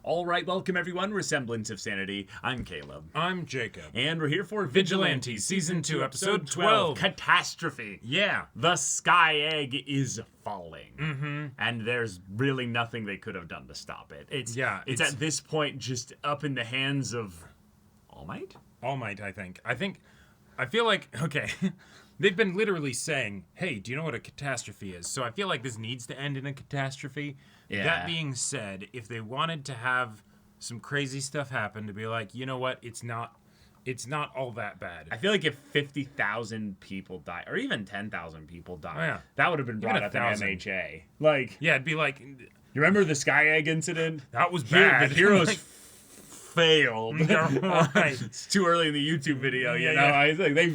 All right, welcome everyone. We're Semblance of Sanity. I'm Caleb. I'm Jacob. And we're here for Vigilantes, Season 2, Episode 12. Catastrophe. Yeah. The sky egg is falling. Mm-hmm. And there's really nothing they could have done to stop it. It's at this point just up in the hands of All Might? All Might, I think. I feel like, okay, they've been literally saying, hey, do you know what a catastrophe is? So I feel like this needs to end in a catastrophe. Yeah. That being said, if they wanted to have some crazy stuff happen, to be like, you know what, it's not all that bad. I feel like if 50,000 people die, or even 10,000 people die, that would have been brought up in MHA. Like, yeah, it'd be like, you remember the sky egg incident? That was bad. The heroes failed. Right. It's too early in the YouTube video, you know? Yeah. I think they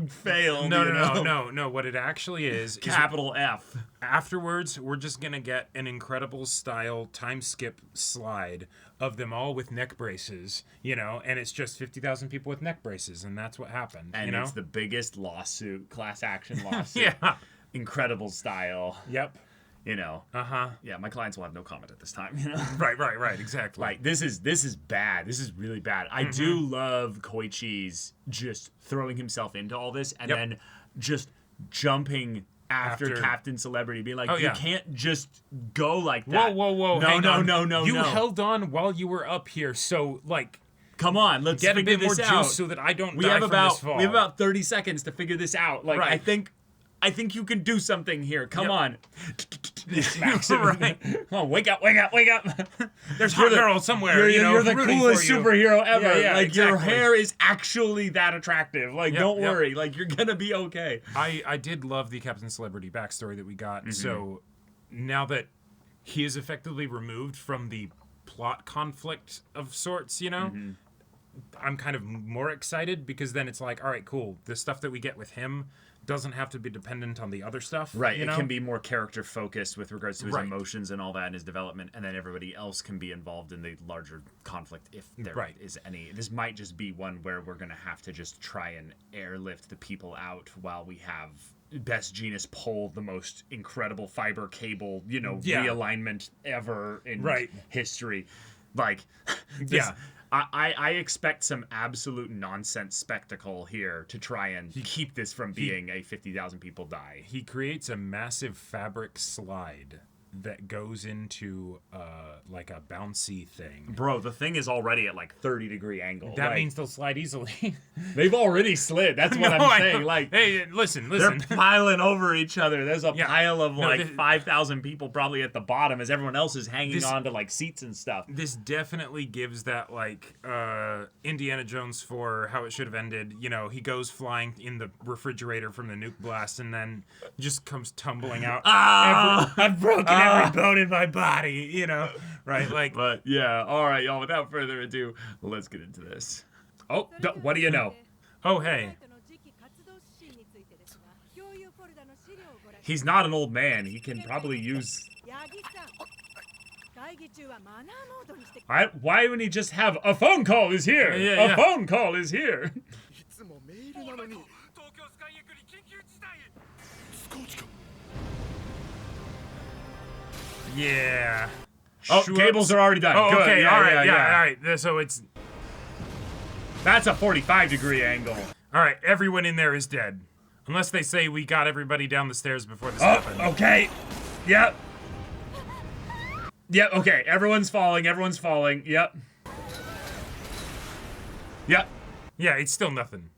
failed. No. What it actually is Capital F. Afterwards, we're just gonna get an incredible style time skip slide of them all with neck braces, you know, and it's just 50,000 people with neck braces, and that's what happened. And you know? It's the biggest lawsuit, class action lawsuit. Yeah. Incredible style. Yep. You know. Yeah, my clients will have no comment at this time, you know. Right, exactly. Like this is bad. This is really bad. I do love Koichi's just throwing himself into all this and then just jumping after Captain Celebrity, being like, you can't just go like that. Whoa. No. You held on while you were up here, so like, come on, let's get a figure bit more this out. juice so that I don't die from this fall. We have about 30 seconds to figure this out. Like, I think you can do something here. Come on. Smacks him. Right. Come on, wake up. There's hot girl somewhere. You're the coolest superhero ever. Yeah, like, exactly. your hair is actually that attractive. Like, don't worry. Like, you're gonna be okay. I did love the Captain Celebrity backstory that we got. So now that he is effectively removed from the plot conflict of sorts, you know, I'm kind of more excited because then it's like, all right, cool. The stuff that we get with him doesn't have to be dependent on the other stuff. Right. You know? It can be more character focused with regards to his emotions and all that and his development, and then everybody else can be involved in the larger conflict if there is any. This might just be one where we're going to have to just try and airlift the people out while we have Best Genus pull the most incredible fiber cable, you know, realignment ever in history. Like, I expect some absolute nonsense spectacle here to try and keep this from being a 50,000 people die. He creates a massive fabric slide that goes into like a bouncy thing. Bro, the thing is already at like 30-degree angle. That means they'll slide easily. They've already slid. That's what I'm saying. Like, hey, listen. They're piling over each other. There's a pile of 5,000 people probably at the bottom as everyone else is hanging on to like seats and stuff. This definitely gives that like Indiana Jones 4 how it should have ended. You know, he goes flying in the refrigerator from the nuke blast and then just comes tumbling out. I've broken every bone in my body, you know, right? Like, but yeah, all right, y'all. Without further ado, let's get into this. Oh, what do you know? Oh, hey. He's not an old man. He can probably use. Why wouldn't he just have a phone call is here? A phone call is here. Yeah. Oh, cables are already done. Oh, good. Okay, all right. So it's... That's a 45-degree angle. All right, everyone in there is dead. Unless they say we got everybody down the stairs before this happened. Okay. Yep. Yep, okay. Everyone's falling. Yep. Yep. Yeah, it's still nothing.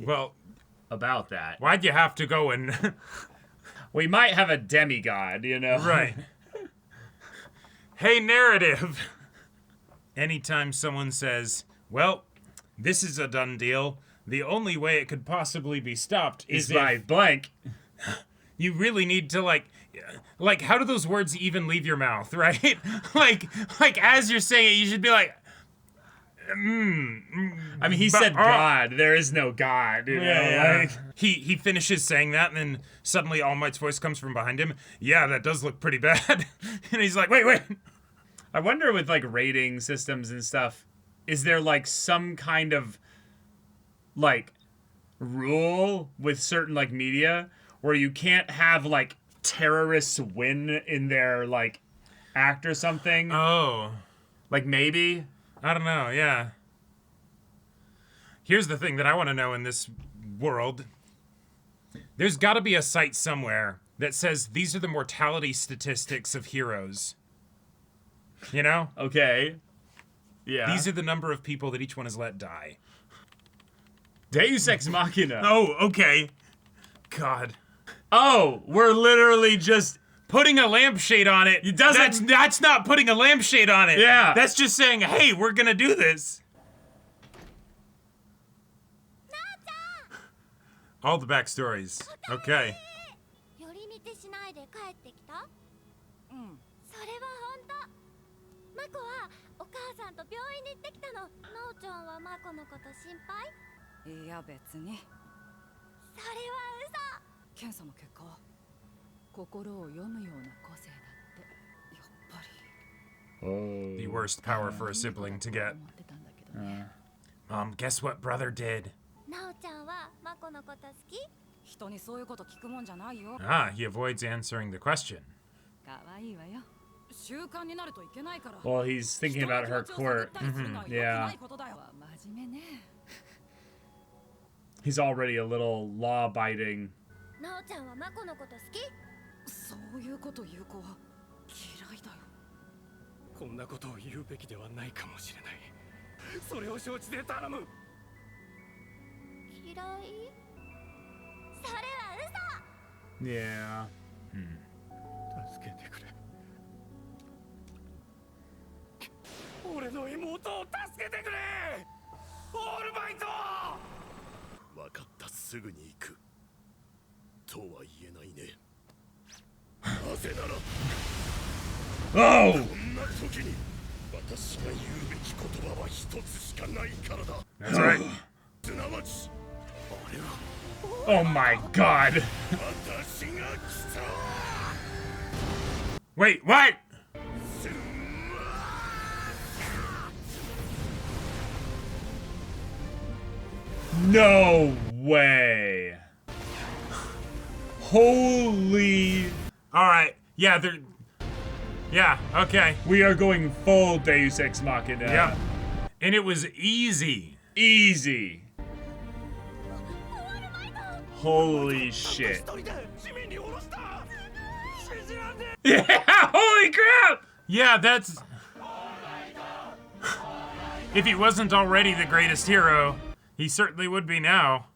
Well, about that. Why'd you have to go and... We might have a demigod, you know? Right. Hey, narrative. Anytime someone says, well, this is a done deal, the only way it could possibly be stopped is by blank. You really need to, like, how do those words even leave your mouth, right? like, as you're saying it, you should be like, I mean, he said God. There is no God. You know? Yeah. He finishes saying that, and then suddenly All Might's voice comes from behind him. Yeah, that does look pretty bad. And he's like, wait. I wonder with, like, rating systems and stuff, is there, like, some kind of, like, rule with certain like media where you can't have like terrorists win in their like act or something. Oh. Like maybe? I don't know, yeah. Here's the thing that I want to know in this world. There's got to be a site somewhere that says these are the mortality statistics of heroes. You know? Okay. Yeah. These are the number of people that each one has let die. Deus Ex Machina. Oh, okay. God. Oh, we're literally just... Putting a lampshade on it. It doesn't... That's not putting a lampshade on it. Yeah. That's just saying, hey, we're gonna do this. All the backstories. Okay. 寄り道しないで帰ってきた？うん。それは本当。マコはお母さんと病院に行ってきたの。のうちゃんはマコのこと心配？いや別に。それは嘘。検査の結果は心を読むような個性だって。やっぱり。The worst power for a sibling to get. Guess what brother did? なおちゃんはマコのこと好き？人にそういうこと聞くもんじゃないよ。Ah, he avoids answering the question. 可愛いわよ。習慣になるといけないから。Well, he's thinking about her quirk. Yeah. 真面目ね。He's already a little law-abiding. なおちゃんはマコのこと好き？そういうこと言う子は嫌いだよ。こんなことを言うべきではないかもしれない。それを承知で頼む。嫌い？それは嘘。Yeah. 助けてくれ。俺の妹を助けてくれ。オールマイト。分かった、すぐに行く。とは言えないね。なぜなら。Oh! こんな時に私が言うべき言葉は一つしかないからだ。That's right. すなわち、あれは。Oh my god! 私が来た。Wait, what? No way! Holy... Alright, yeah, they're... Yeah, okay. We are going full Deus Ex Machina. Yeah. And it was easy. Easy. Holy shit. Yeah, holy crap! Yeah, that's... If he wasn't already the greatest hero, he certainly would be now.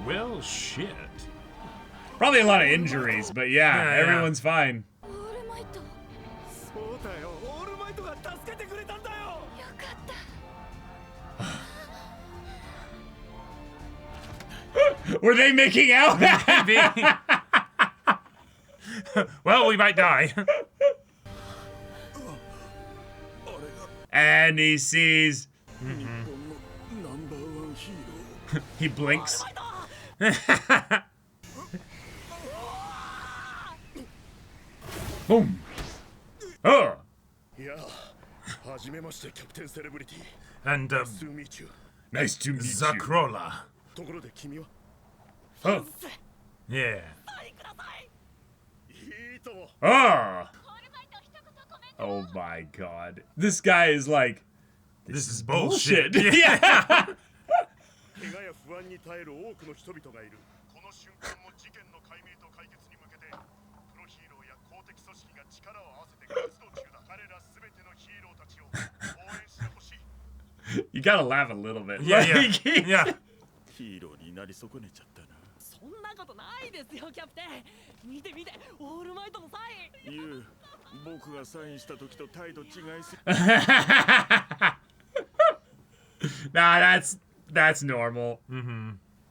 Well, shit. Probably a lot of injuries, but yeah, Yeah, everyone's fine. Were they making out? Maybe. Well, we might die. And he sees. He blinks. Boom. Oh. And, Nice to meet Zakrola. you. Oh. Yeah. Oh. Oh my god. This guy is like, this is bullshit. Yeah. You gotta laugh a little bit. Yeah, yeah. Yeah. ヒーローになり損ねちゃったな。そんなことないですよ、キャプテン。見て見て、オールマイトのサイン。ユウ、僕がサインした時と態度違いすぎ。Nah, that's normal.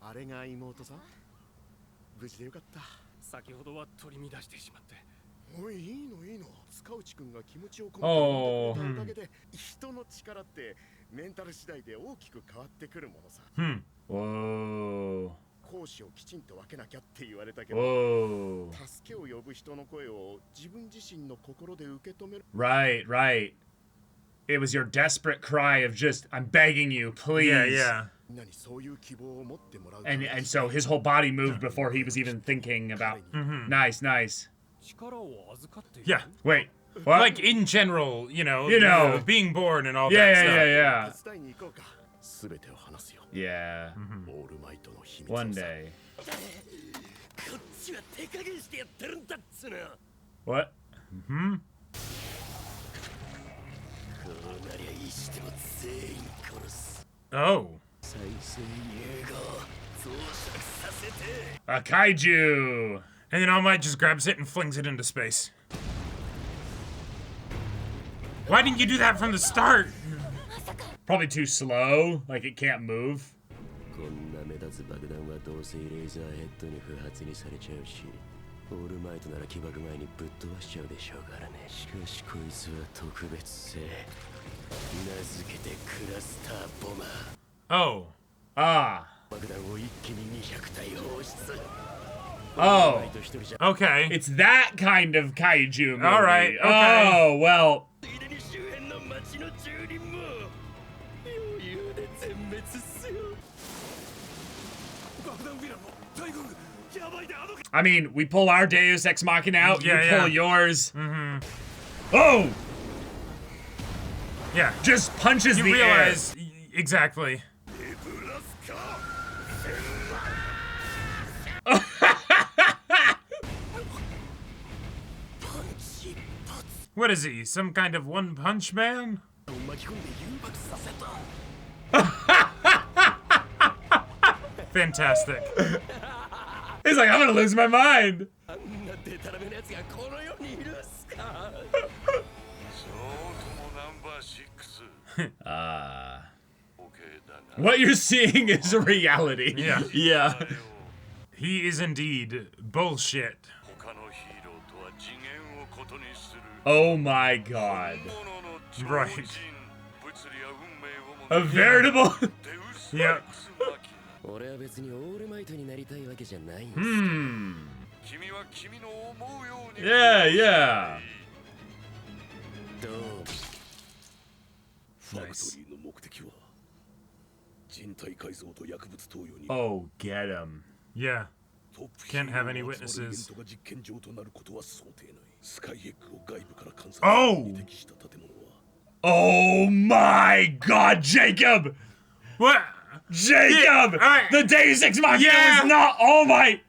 あれが妹さん？無事でよかった。先ほどは取り乱してしまって。おい、いいのいいの。塚内くんが気持ちを込めてくれたおかげで、人の力ってメンタル次第で大きく変わってくるものさ。Whoa. 講師をきちんと分けなきゃって言われたけど、 Whoa. 助けを呼ぶ人の声を自分自身の心で受け止める。Right, right. it was your desperate cry of just, I'm begging you, please. Yeah. And so his whole body moved before he was even thinking about. Nice. Yeah. Wait. What? Like in general, being born and all that stuff. Yeah. One day. What? Oh. A kaiju! And then All Might just grabs it and flings it into space. Why didn't you do that from the start? Probably too slow, like it can't move. Oh. Ah. Oh. Okay. It's that kind of kaiju movie. All right, okay. Oh, well. I mean, we pull our Deus Ex Machina out, you pull yours. Oh! Yeah. Just punches You the realize exactly. What is he? Some kind of one-punch man? Fantastic. He's like, I'm gonna lose my mind. What you're seeing is reality. Yeah. Yeah. He is indeed bullshit. Oh my god. Right. A veritable... Yeah. Yeah. Nice. Oh, get him. Yeah. Can't have any witnesses. Oh! Oh my god, Jacob! What? Jacob! Yeah, the Deus Ex Machina Yeah. was not... Oh my...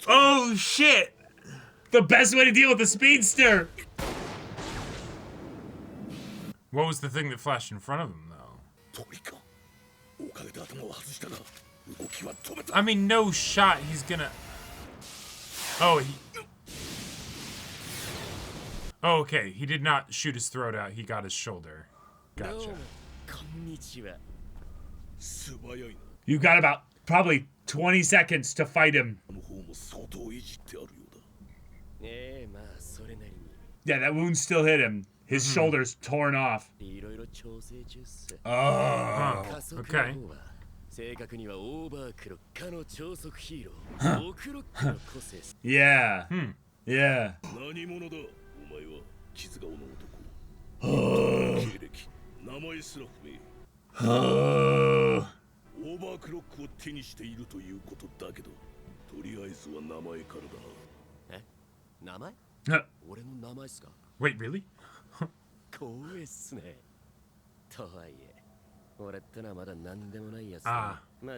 Oh, shit! The best way to deal with the speedster! What was the thing that flashed in front of him, though? I mean, no shot he's gonna... Oh, Oh, okay. He did not shoot his throat out. He got his shoulder. Gotcha. You got about probably 20 seconds to fight him. Yeah, that wound still hit him. His shoulder's torn off. Oh, okay. Yeah. Yeah. Wait, really?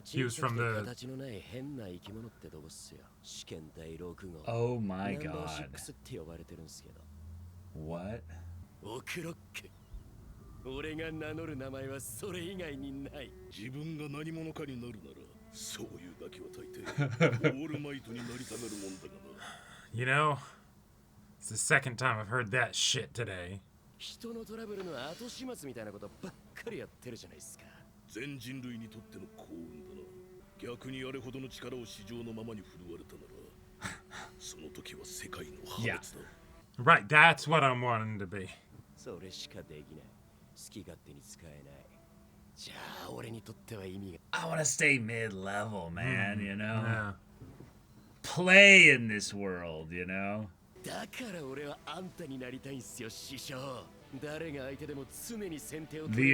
He was from the... Oh my god. What? You know, it's the second time I've heard that shit today. Yeah. Right, that's what I'm wanting to be. I want to stay mid-level, man, you know? Yeah. Play in this world, you know? The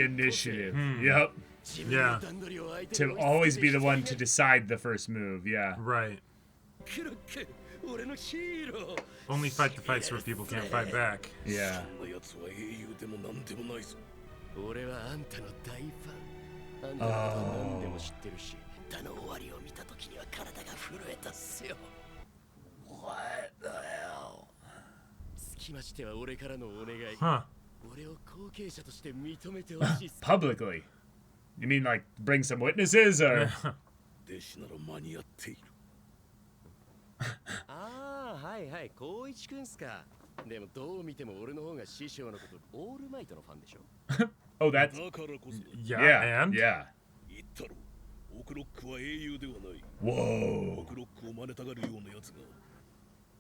initiative. Yep. Yeah. To always be the one to decide the first move. Yeah. Right. Only fight the fights where people can't fight back. Yeah. What the hell? Huh. Publicly? You mean like bring some witnesses or? ああ、はいはい、光一くんすか。でもどう見ても俺の方が師匠のことオールマイトのファンでしょ。Oh, that's. Yeah, Yeah. and? Yeah. 言ったろ。オクロックは英雄ではない。Whoa. オクロックを真似たがるようなやつが。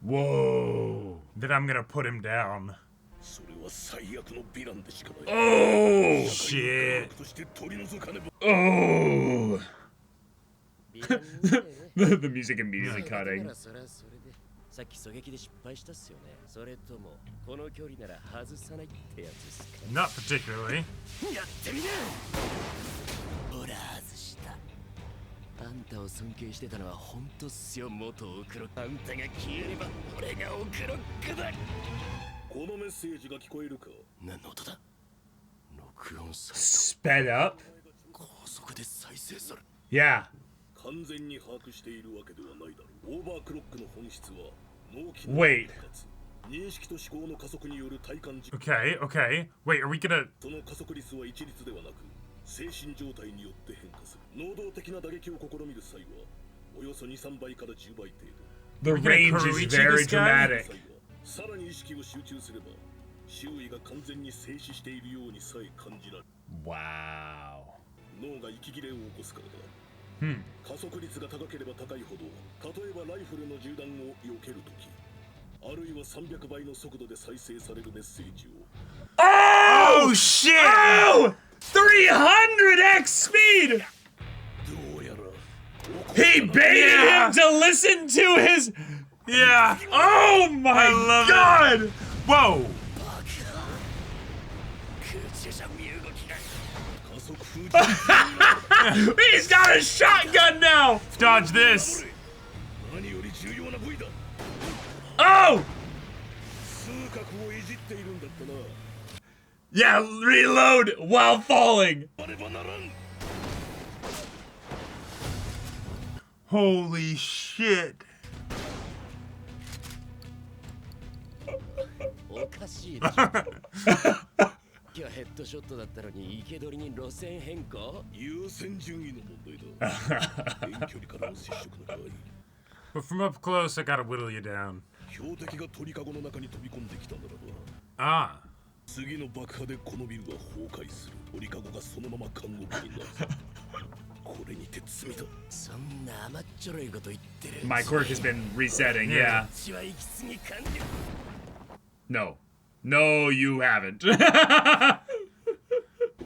Whoa. Then I'm gonna put him down. それは最悪のヴィランでしかない。Oh. Shit. として取り除かねば。Oh. The music immediately cutting. さっき狙撃で失敗したっすよね。それともこの距離なら外さないってやつですか。 Not particularly. やってみな。ほら外した。あんたを尊敬してたのは本当っすよ、元オクロック。あんたが消えれば俺がオクロックだ。このメッセージが聞こえるか。何の音だ。録音された。 Sped up. 高速で再生され。Yeah. 完全に把握しているわけではないだろう。オーバークロックの本質は脳機能 Wait. 認識と思考の加速による体感時間。 Okay, okay. Wait, are we gonna... その加速率は一律ではなく、精神状態によって変化する。能動的な打撃を試みる際はおよそ2、3倍から10倍程度。 The range is very dramatic. さらに意識を集中すれば、周囲が完全に静止しているようにさえ感じられる。 Wow. 脳が息切れを起こすからだ。 加速率が高ければ高いほど、例えばライフルの銃弾を避けるとき、あるいは300倍の速度で再生されるメッセージを。 Oh, shit! Oh! 300x speed! どうやら He baited him to listen to his. Yeah! Oh my love god! Whoa! 加速風 He's got a shotgun now! Dodge this! 何より重要な部位だ。 Oh! 数角をいじっているんだったな。 Yeah, reload while falling! あればならん。 Holy shit! おかしいでしょ。今日はヘッドショットだったのに生け捕りに路線変更。優先順位の問題だ。遠距離からの接触の場合、 But from up close, I gotta whittle you down. 標的が鳥かごの中に飛び込んできたならば、 Ah. 次の爆破でこのビルが崩壊する。鳥かごがそのまま監獄になる。これにて罪だ。そんな甘っちょろいこと言ってる。 My quirk has been resetting, yeah. 私は行き過ぎ完了。 No. No, you haven't. う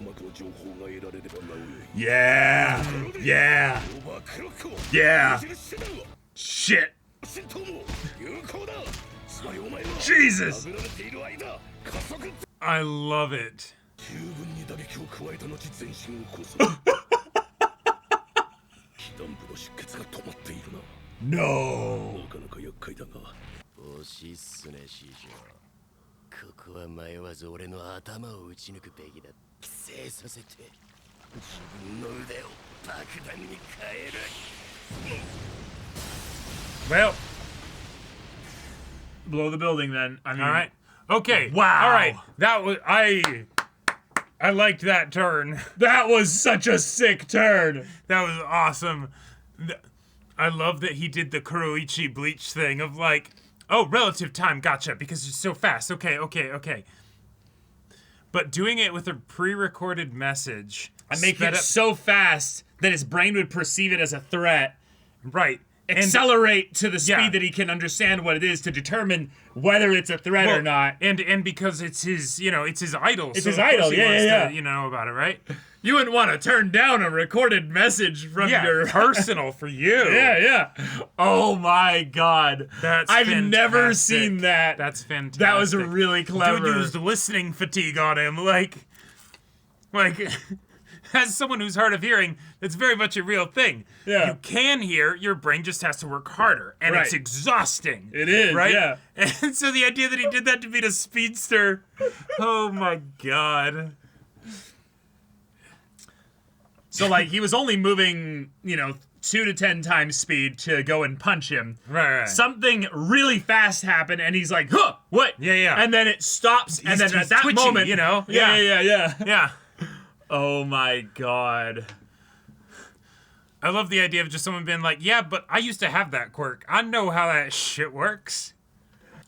まくの情報が得られればなおよい。 Yeah. Yeah. オーバークロックを Yeah. 無印手段は Shit. 浸透も有効だ。つまりお前は Jesus. 殴られている間、加速。 I love it. 十分に打撃を加えた後全身をこそ。被弾部の出血が止まっているな。 No. なかなか厄介だが。惜しいっすね、師匠。ここは迷わず俺の頭を打ち抜くべきだ。寄生させて自分の腕を爆弾に変える。 Well. Blow the building then. I mean, All right. Okay. Wow. All right. That was I liked that turn. That was such a sick turn. That was awesome. I love that he did the Kuroichi bleach thing of like, oh, relative time, gotcha, because it's so fast. Okay. But doing it with a pre-recorded message And make sped it up- so fast that his brain would perceive it as a threat. right. Accelerate to the speed Yeah. that he can understand what it is to determine whether it's a threat or not. And because it's his, it's his idol. It's so his of course idol, he yeah, wants yeah, to, yeah. know about it, right? You wouldn't want to turn down a recorded message from your personal for you. Yeah. Oh my God. I've never seen that. That's fantastic. That was really clever. Dude used listening fatigue on him. Like, as someone who's hard of hearing, it's very much a real thing. Yeah. You can hear, your brain just has to work harder. And it's exhausting. It is, right? yeah. And so the idea that he did that to beat a speedster, oh my God. So, like, he was only moving, 2 to 10 times speed to go and punch him. Right. Something really fast happened, and he's like, huh, what? Yeah. And then it stops, and then He's at that twitchy, moment, Yeah. Oh my God. I love the idea of just someone being like, yeah, but I used to have that quirk. I know how that shit works.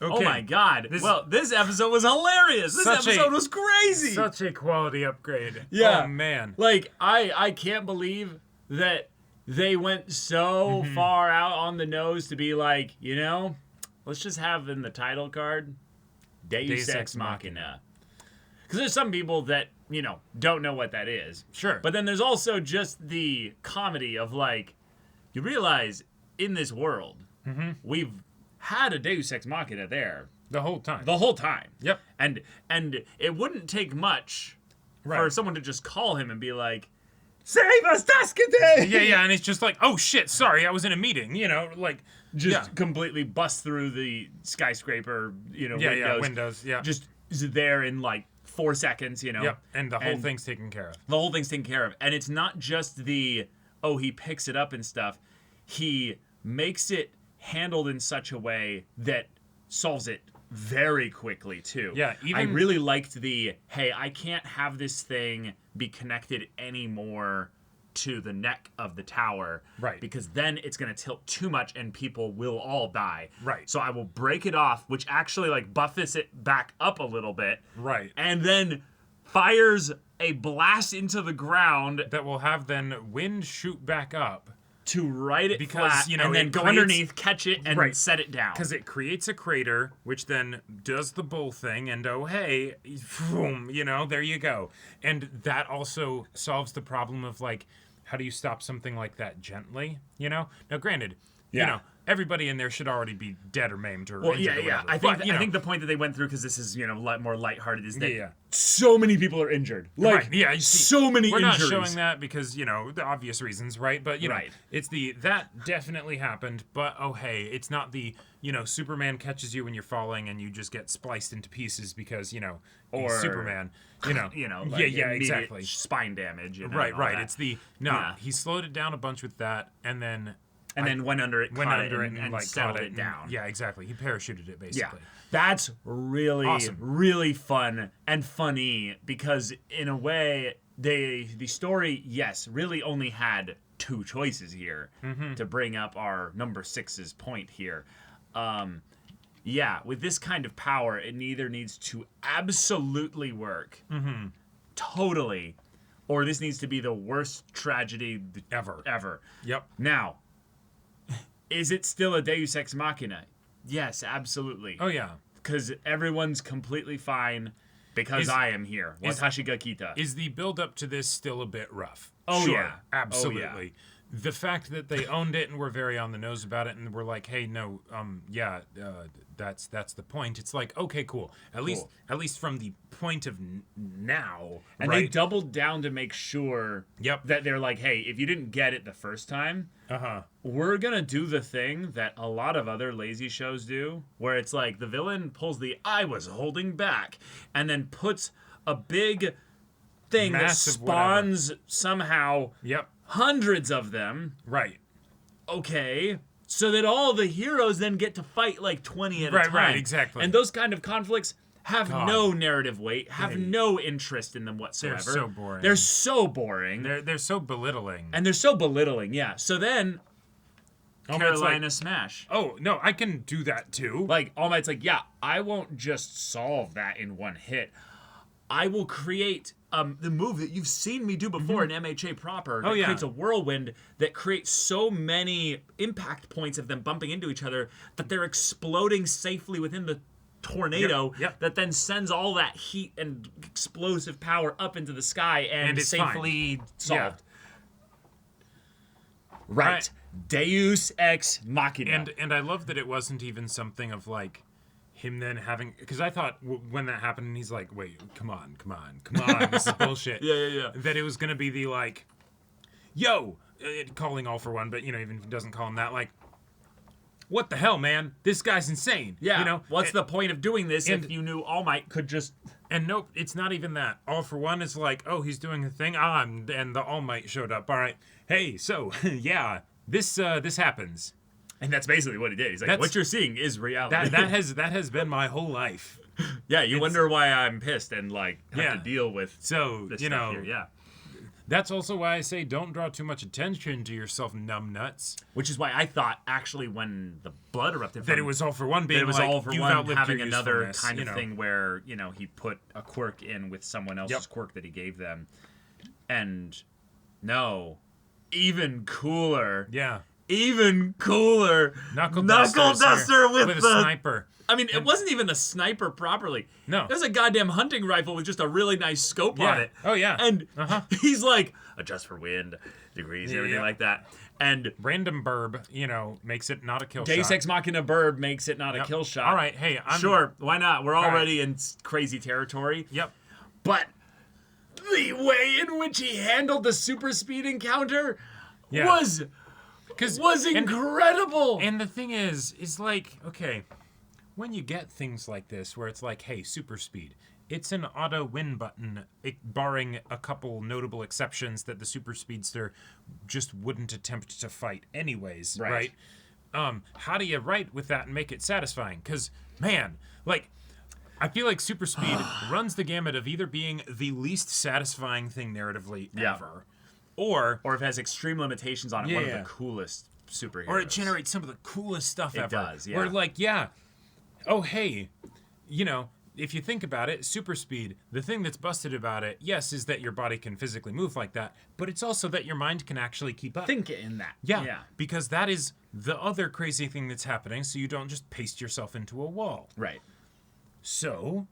Okay. Oh my God. This episode was hilarious. This episode was crazy. Such a quality upgrade. Yeah. Oh, man. Like, I can't believe that they went so far out on the nose to be like, let's just have in the title card, Deus Ex Machina. Because there's some people that, don't know what that is. Sure. But then there's also just the comedy of, like, you realize in this world, we've had a Deus Ex Machina there. The whole time. Yep. And it wouldn't take much for someone to just call him and be like, save us, Tascate! Yeah, and it's just like, oh shit, sorry, I was in a meeting, Just completely bust through the skyscraper, windows, yeah. Just is there in like 4 seconds, Yep, and the whole thing's taken care of. The whole thing's taken care of. And it's not just he picks it up and stuff. He makes it handled in such a way that solves it very quickly, too. Yeah, I really liked I can't have this thing be connected anymore to the neck of the tower. Right. Because then it's going to tilt too much and people will all die. Right. So I will break it off, which actually, like, buffets it back up a little bit. Right. And then fires a blast into the ground. That will have then wind shoot back up. To right it because, flat, and then go underneath, catch it, and set it down. Because it creates a crater, which then does the bull thing, and oh, hey, boom, there you go. And that also solves the problem of, like, how do you stop something like that gently, Now, granted, everybody in there should already be dead or maimed or injured or whatever. I think the point that they went through, because this is, more lighthearted, is that so many people are injured. Like, you see, so many we're injuries. We're not showing that because, the obvious reasons, right? But, it's that definitely happened, but, oh, hey, it's not the, Superman catches you when you're falling and you just get spliced into pieces because, he's Superman, exactly. Spine damage. Right. It's he slowed it down a bunch with that, and then went under it, and like, settled it down. Yeah, exactly. He parachuted it, basically. Yeah. That's really, awesome. Really fun and funny because, in a way, the story, yes, really only had 2 choices here to bring up our number 6's point here. With this kind of power, it either needs to absolutely work, totally, or this needs to be the worst tragedy ever. Yep. Now, is it still a Deus Ex Machina? Yes, absolutely. Oh, yeah. Because everyone's completely fine because I am here. Watashi ga kita. Is the build-up to this still a bit rough? Oh, sure, yeah. Absolutely. Oh, yeah. The fact that they owned it and were very on the nose about it and were like, hey, no, that's the point. It's like, okay, cool. At least from the point of now. And they doubled down to make sure that they're like, hey, if you didn't get it the first time, we're going to do the thing that a lot of other lazy shows do, where it's like the villain pulls the I was holding back and then puts a big thing massive that spawns somehow hundreds of them. Right. Okay. So that all the heroes then get to fight like 20 at a time. Right, exactly. And those kind of conflicts have no narrative weight, have no interest in them whatsoever. They're so boring. They're so boring. They're so belittling. And they're so belittling, yeah. So then, Carolina Smash. Oh, no, I can do that too. Like, All Might's like, I won't just solve that in one hit. I will create the move that you've seen me do before in MHA proper. That creates a whirlwind that creates so many impact points of them bumping into each other that they're exploding safely within the tornado Yep. that then sends all that heat and explosive power up into the sky and it's safely solved. Yeah. Right. Deus ex machina. And I love that it wasn't even something of like him then having, because I thought when that happened and he's like, wait, come on, this is bullshit. Yeah. That it was gonna be the like, yo, calling All For One, but you know, even if he doesn't call him that, like, what the hell, man? This guy's insane. Yeah. You know, what's the point of doing this if you knew All Might could just? And nope, it's not even that. All For One is like, oh, he's doing a thing. And the All Might showed up. All right, hey, so yeah, this happens. And that's basically what he did. He's like, what you're seeing is reality. That has been my whole life. Yeah, you wonder why I'm pissed and like have to deal with so this you stuff know here. Yeah. That's also why I say don't draw too much attention to yourself, numbnuts. Which is why I thought actually when the blood erupted That it was All For One being it was like, All For you've One outlived having your another usefulness, kind you of know. thing where, you know, he put a quirk in with someone else's quirk that he gave them. And no, even cooler. Yeah. Even cooler. Knuckle Duster with a the sniper. I mean, it wasn't even a sniper properly. No. It was a goddamn hunting rifle with just a really nice scope on it. Oh, yeah. And he's like, adjust for wind, degrees, everything like that. And Random burb, you know, makes it not a kill Deus shot. Ex Machina burb makes it not a kill shot. All right, hey, I'm... Sure, why not? We're already in crazy territory. Yep. But the way in which he handled the super speed encounter was incredible. And the thing is like, okay, when you get things like this where it's like, hey, super speed, it's an auto win button, barring a couple notable exceptions that the super speedster just wouldn't attempt to fight anyways, right? How do you write with that and make it satisfying? Because, man, like, I feel like super speed runs the gamut of either being the least satisfying thing narratively ever, or if it has extreme limitations on it, one of the coolest superheroes. Or it generates some of the coolest stuff ever. It does, yeah. Where, like, oh, hey, you know, if you think about it, super speed, the thing that's busted about it, yes, is that your body can physically move like that, but it's also that your mind can actually keep up. Think in that. Yeah, because that is the other crazy thing that's happening, so you don't just paste yourself into a wall. Right. So,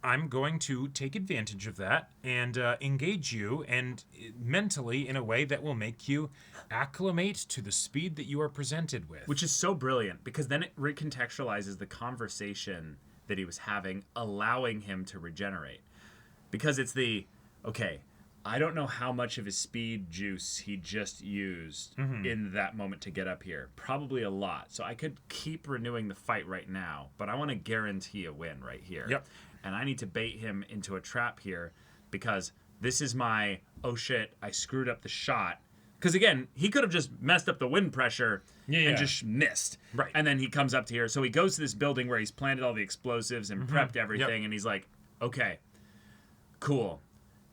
I'm going to take advantage of that and engage you and mentally in a way that will make you acclimate to the speed that you are presented with. Which is so brilliant, because then it recontextualizes the conversation that he was having, allowing him to regenerate. Because it's okay, I don't know how much of his speed juice he just used in that moment to get up here. Probably a lot. So I could keep renewing the fight right now, but I want to guarantee a win right here. Yep. And I need to bait him into a trap here, because this is my, oh shit, I screwed up the shot. Because again, he could have just messed up the wind pressure and just missed. Right. And then he comes up to here. So he goes to this building where he's planted all the explosives and prepped everything. And he's like, okay, cool.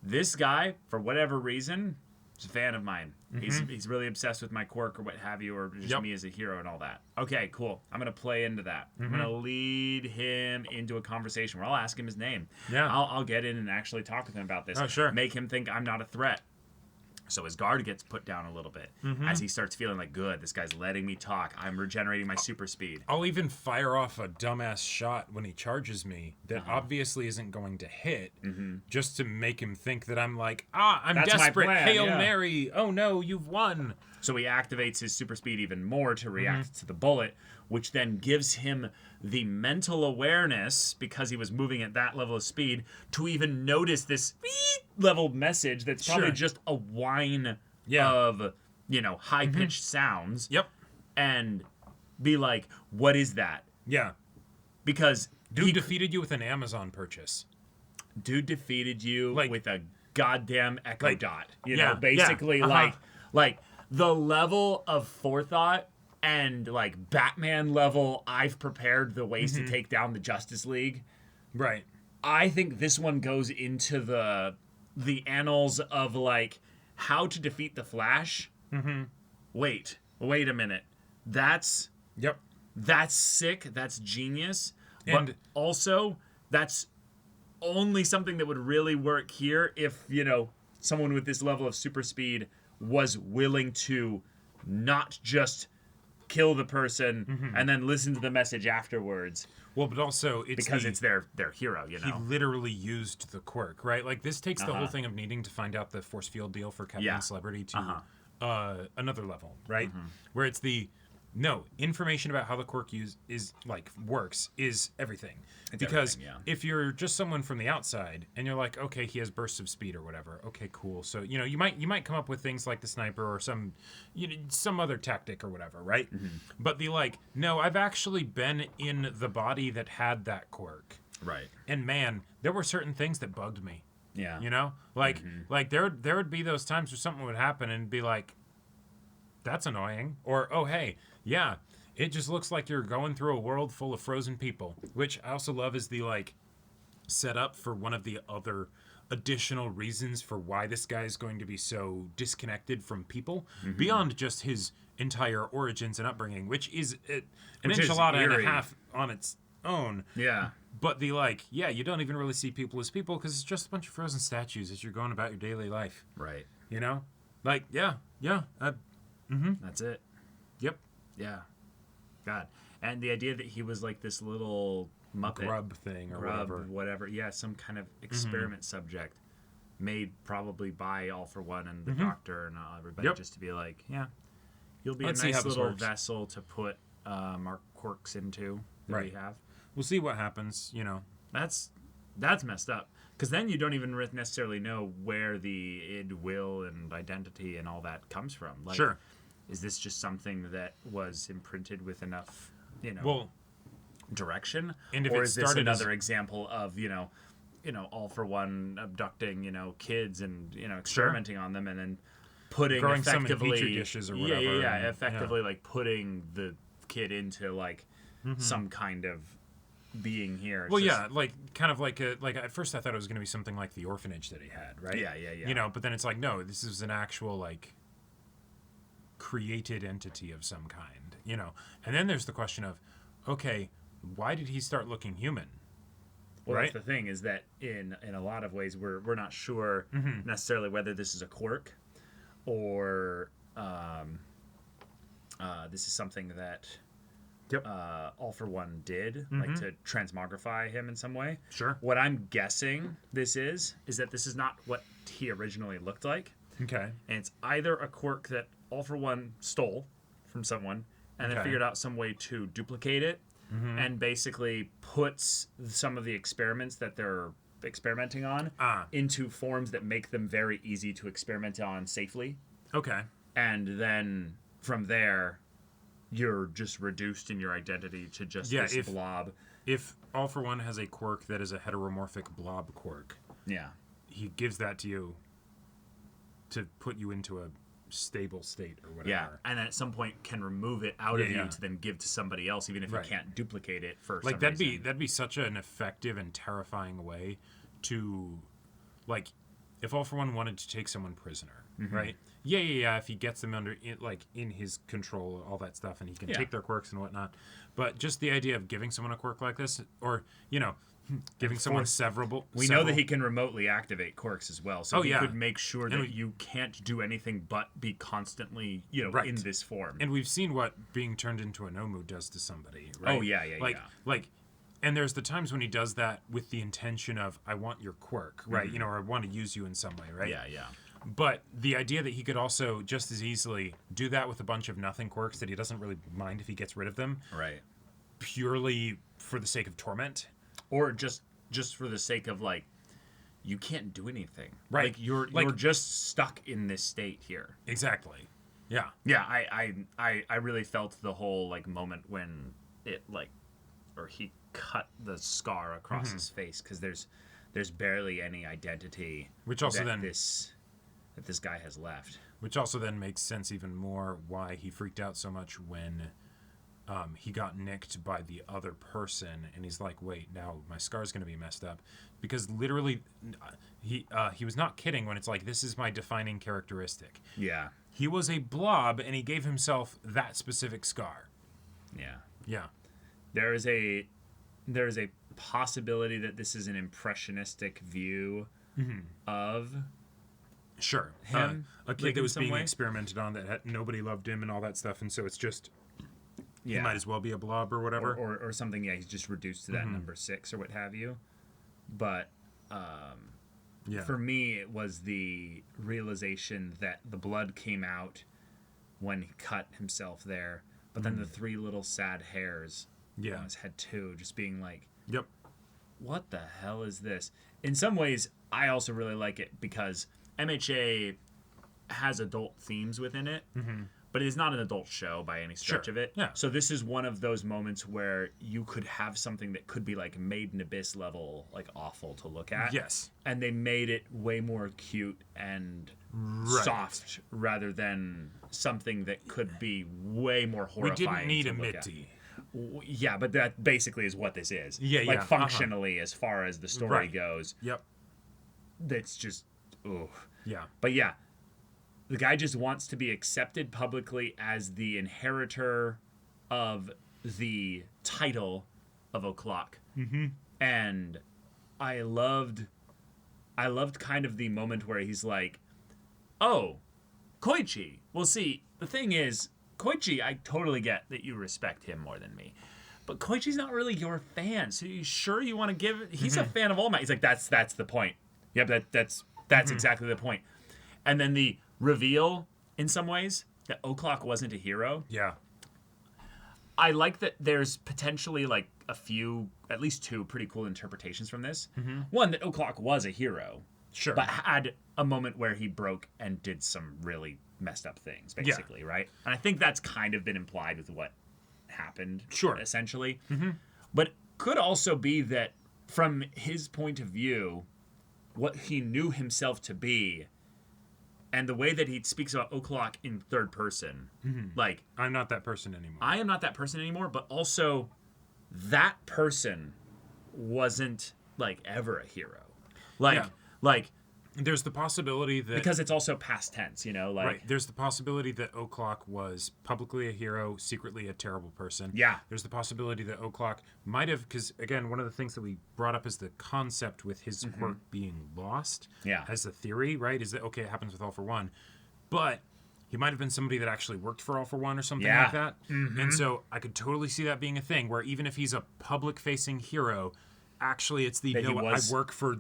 This guy, for whatever reason, is a fan of mine. He's really obsessed with my quirk or what have you, or just me as a hero and all that. Okay, cool. I'm going to play into that. I'm going to lead him into a conversation where I'll ask him his name. Yeah. I'll get in and actually talk with him about this. Oh, sure. Make him think I'm not a threat. So his guard gets put down a little bit as he starts feeling like, good, this guy's letting me talk. I'm regenerating my super speed. I'll even fire off a dumbass shot when he charges me that obviously isn't going to hit, just to make him think that I'm like, I'm That's my desperate. plan, Hail yeah. Mary. Oh no, you've won. So he activates his super speed even more to react to the bullet, which then gives him the mental awareness, because he was moving at that level of speed, to even notice this level message that's probably just a whine of, high-pitched sounds. Yep. And be like, what is that? Yeah. Because Dude defeated you with an Amazon purchase. Dude defeated you Like- with a goddamn Echo Dot. You know, yeah, basically yeah, like the level of forethought and like Batman level, I've prepared the ways to take down the Justice League. Right. I think this one goes into the annals of like how to defeat the Flash. Wait a minute. That's sick. That's genius. And but also, that's only something that would really work here if, someone with this level of super speed was willing to not just kill the person and then listen to the message afterwards. Well, but also it's their hero, you know. He literally used the quirk, right? Like this takes the whole thing of needing to find out the force field deal for Captain and Celebrity to another level, right? Where it's information about how the quirk works is everything. Because if you're just someone from the outside and you're like, okay, he has bursts of speed or whatever. Okay, cool. So you might come up with things like the sniper or some other tactic or whatever, right? But no, I've actually been in the body that had that quirk, right? And man, there were certain things that bugged me. Yeah, like there would be those times where something would happen and be like, that's annoying, or oh hey. Yeah, it just looks like you're going through a world full of frozen people, which I also love is the setup for one of the other additional reasons for why this guy is going to be so disconnected from people beyond just his entire origins and upbringing, which is an enchilada and a half on its own. Yeah. But the you don't even really see people as people because it's just a bunch of frozen statues as you're going about your daily life. Right. That's it. Yep. Yeah. God. And the idea that he was like this little Muppet. Grub thing or whatever. Yeah, some kind of experiment subject made probably by All for One and the Doctor and everybody just to be like, yeah, you'll be a nice little vessel to put our quirks into that we have. We'll see what happens, That's messed up. Because then you don't even necessarily know where the id, will, and identity and all that comes from. Sure. Is this just something that was imprinted with enough, direction? And if or is this another example of, All for One abducting, kids and, experimenting on them and then putting growing effectively... some in Petri dishes or whatever. Effectively, putting the kid into, some kind of being here. Well, at first I thought it was going to be something like the orphanage that he had, right? Yeah. But then it's no, this is an actual, created entity of some kind, and then there's the question of, okay, why did he start looking human? Well, that's the thing is that in a lot of ways we're not sure necessarily whether this is a quirk or this is something that All for One did to transmogrify him in some way. Sure. What I'm guessing this is that this is not what he originally looked like. Okay. And it's either a quirk that All for One stole from someone and then figured out some way to duplicate it and basically puts some of the experiments that they're experimenting on into forms that make them very easy to experiment on safely. Okay. And then from there, you're just reduced in your identity to just this blob. If All for One has a quirk that is a heteromorphic blob quirk, he gives that to you to put you into a stable state or whatever. Yeah, and then at some point can remove it out of you to then give to somebody else, even if you can't duplicate it for some reason. That'd be such an effective and terrifying way to, if All for One wanted to take someone prisoner, right? Yeah. If he gets them under in his control, all that stuff, and he can take their quirks and whatnot. But just the idea of giving someone a quirk like this, or giving someone several. We know that he can remotely activate quirks as well, so he could make sure that you can't do anything but be constantly, in this form. And we've seen what being turned into a Nomu does to somebody, right? Oh yeah. And there's the times when he does that with the intention of, I want your quirk, right? Or I want to use you in some way, right? Yeah. But the idea that he could also just as easily do that with a bunch of nothing quirks that he doesn't really mind if he gets rid of them, right? Purely for the sake of torment. Or just for the sake of you can't do anything. Right. You're just stuck in this state here. Exactly. Yeah. Yeah, I really felt the whole moment when it or he cut the scar across his face, because there's barely any identity which also that then this guy has left. Which also then makes sense even more why he freaked out so much when he got nicked by the other person, and he's like, wait, now my scar's going to be messed up. Because literally, he was not kidding when it's this is my defining characteristic. Yeah. He was a blob, and he gave himself that specific scar. Yeah. Yeah. There is a possibility that this is an impressionistic view of him. A kid that was being experimented on, that nobody loved him and all that stuff, and so it's just he might as well be a blob or whatever. Or something, yeah, he's just reduced to that number 6 or what have you. But for me, it was the realization that the blood came out when he cut himself there, but then the 3 little sad hairs on his head too, just being like, Yep. what the hell is this? In some ways, I also really like it because MHA has adult themes within it, but it is not an adult show by any stretch of it. Yeah. So this is one of those moments where you could have something that could be like Made in Abyss level, like awful to look at. Yes. And they made it way more cute and soft rather than something that could be way more horrifying. We didn't need to a look at. Mitty. Yeah, but that basically is what this is. Yeah, like yeah, functionally, as far as the story goes. Yep. That's just, ooh. Yeah. But yeah, the guy just wants to be accepted publicly as the inheritor of the title of O'Clock. And I loved kind of the moment where he's like, oh, Koichi. Well, see, the thing is, Koichi, I totally get that you respect him more than me. But Koichi's not really your fan. So you sure you want to give it? He's a fan of All Might. He's like, that's the point. Yep, that's exactly the point. And then the reveal, in some ways, that O'Clock wasn't a hero. Yeah. I like that there's potentially like a few, at least 2 pretty cool interpretations from this. One, that O'Clock was a hero. Sure. But had a moment where he broke and did some really messed up things, basically, right? And I think that's kind of been implied with what happened, essentially. But could also be that from his point of view, what he knew himself to be, and the way that he speaks about O'Clock in third person, like, I'm not that person anymore. I am not that person anymore, but also that person wasn't like ever a hero. Like there's the possibility that because it's also past tense, you know, like right. There's the possibility that O'Clock was publicly a hero, secretly a terrible person. Yeah. There's the possibility that O'Clock might have, because again, one of the things that we brought up is the concept with his work being lost. Yeah. As a theory, right? Is that okay? It happens with All for One, but he might have been somebody that actually worked for All for One or something like that. And so I could totally see that being a thing where even if he's a public-facing hero, actually it's the I work for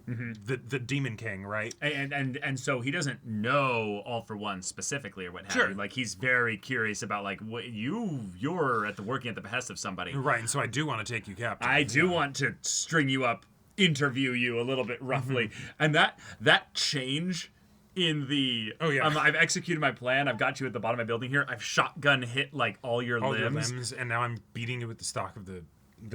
the Demon King, right? And so he doesn't know All for One specifically or what have you. Like he's very curious about like what you're working at the behest of somebody, right? And so I do want to take you captive. I do want to string you up, interview you a little bit roughly, and that change in the I've executed my plan. I've got you at the bottom of my building here. I've shotgun hit like all your limbs, and now I'm beating you with the stock of the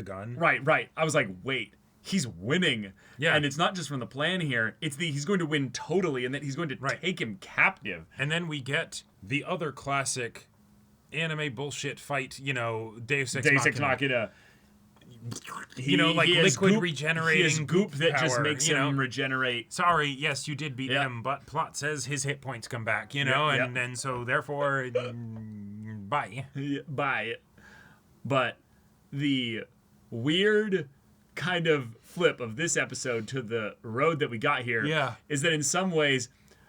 gun. Right. I was like, wait. He's winning. Yeah. And it's not just from the plan here. It's he's going to win totally and that he's going to take him captive. And then we get the other classic anime bullshit fight, Deus Ex Machina. Like liquid goop, regenerating. He has goop that power, just makes him regenerate. Sorry, yes, you did beat him, but plot says his hit points come back, and so therefore, bye. Bye. But the weird kind of flip of this episode to the road that we got here is that in some ways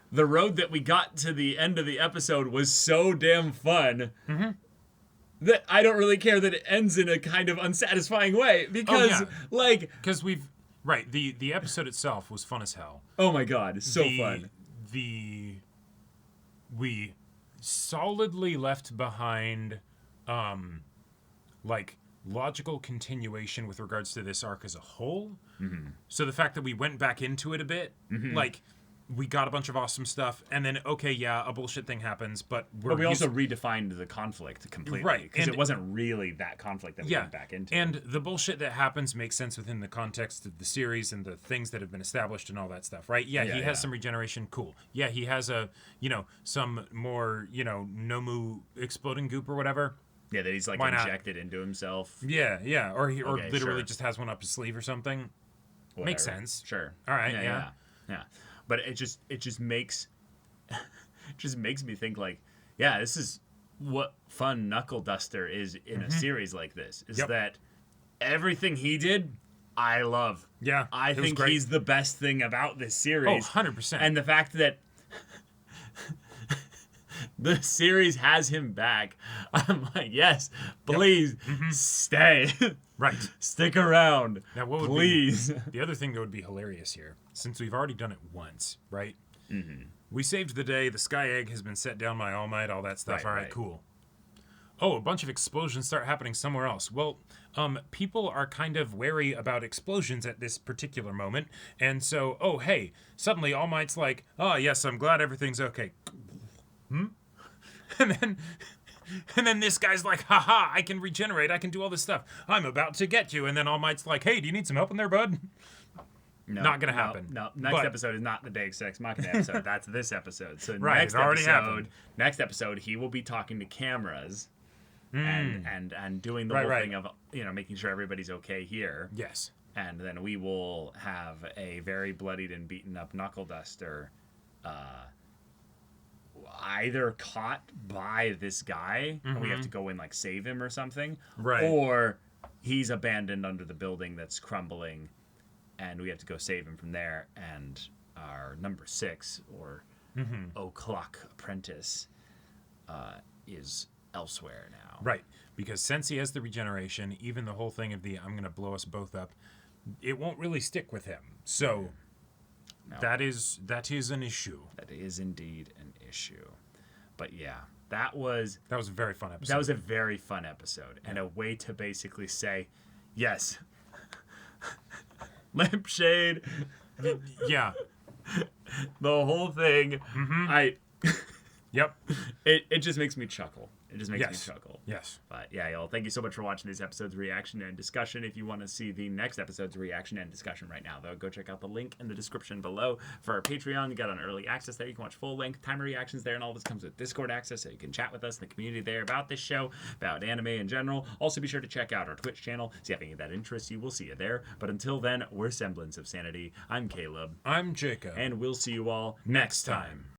the road that we got to the end of the episode was so damn fun that I don't really care that it ends in a kind of unsatisfying way because the episode itself was fun as hell. Oh my god, so fun. We solidly left behind logical continuation with regards to this arc as a whole. So the fact that we went back into it a bit, we got a bunch of awesome stuff, and then a bullshit thing happens, but we also redefined the conflict completely, right? Because it wasn't really that conflict that we went back into. And the bullshit that happens makes sense within the context of the series and the things that have been established and all that stuff, right? He has some regeneration, cool. Yeah, he has some more Nomu exploding goop or whatever. Yeah, that he's injected into himself. Yeah, or literally just has one up his sleeve or something. Whatever. Makes sense. Sure. All right. Yeah. But it just makes me think like, yeah, this is what fun Knuckle Duster is in a series like this. Is that everything he did, I love. Yeah, I think he's the best thing about this series. Oh, 100%. And the fact that The series has him back. I'm like, yes, please stay. Right. Stick around. Now, what would please? The other thing that would be hilarious here, since we've already done it once, right? We saved the day. The sky egg has been set down by All Might, all that stuff. Right, All right, right. cool. Oh, a bunch of explosions start happening somewhere else. Well, people are kind of wary about explosions at this particular moment. And so, oh, hey, suddenly All Might's like, oh, yes, I'm glad everything's okay. And then this guy's like, haha, I can regenerate. I can do all this stuff. I'm about to get you. And then All Might's like, hey, do you need some help in there, bud? No, Not gonna happen. No, next episode is not the Deus Ex Machina episode. That's this episode. So Right, next it already episode, happened. next episode, he will be talking to cameras and doing the whole thing of making sure everybody's okay here. Yes. And then we will have a very bloodied and beaten up Knuckle Duster, either caught by this guy and we have to go and like save him or something, Right. or he's abandoned under the building that's crumbling and we have to go save him from there, and our number 6 or O'Clock apprentice is elsewhere now. Right. Because since he has the regeneration, even the whole thing of the I'm going to blow us both up, it won't really stick with him. So No. that is an issue. That is indeed an issue. But yeah, that was That was a very fun episode. That was a very fun episode and a way to basically say, yes, lampshade, Yeah. the whole thing. Yep. It just makes me chuckle. It just makes Yes. me chuckle. Yes. But yeah, y'all, thank you so much for watching this episode's reaction and discussion. If you want to see the next episode's reaction and discussion right now, though, go check out the link in the description below for our Patreon. You got an early access there. You can watch full length timer reactions there, and all this comes with Discord access, so you can chat with us in the community there about this show, about anime in general. Also, be sure to check out our Twitch channel. See if any of that interests you. We'll see you there. But until then, we're Semblance of Sanity. I'm Caleb, I'm Jacob. and we'll see you all next time.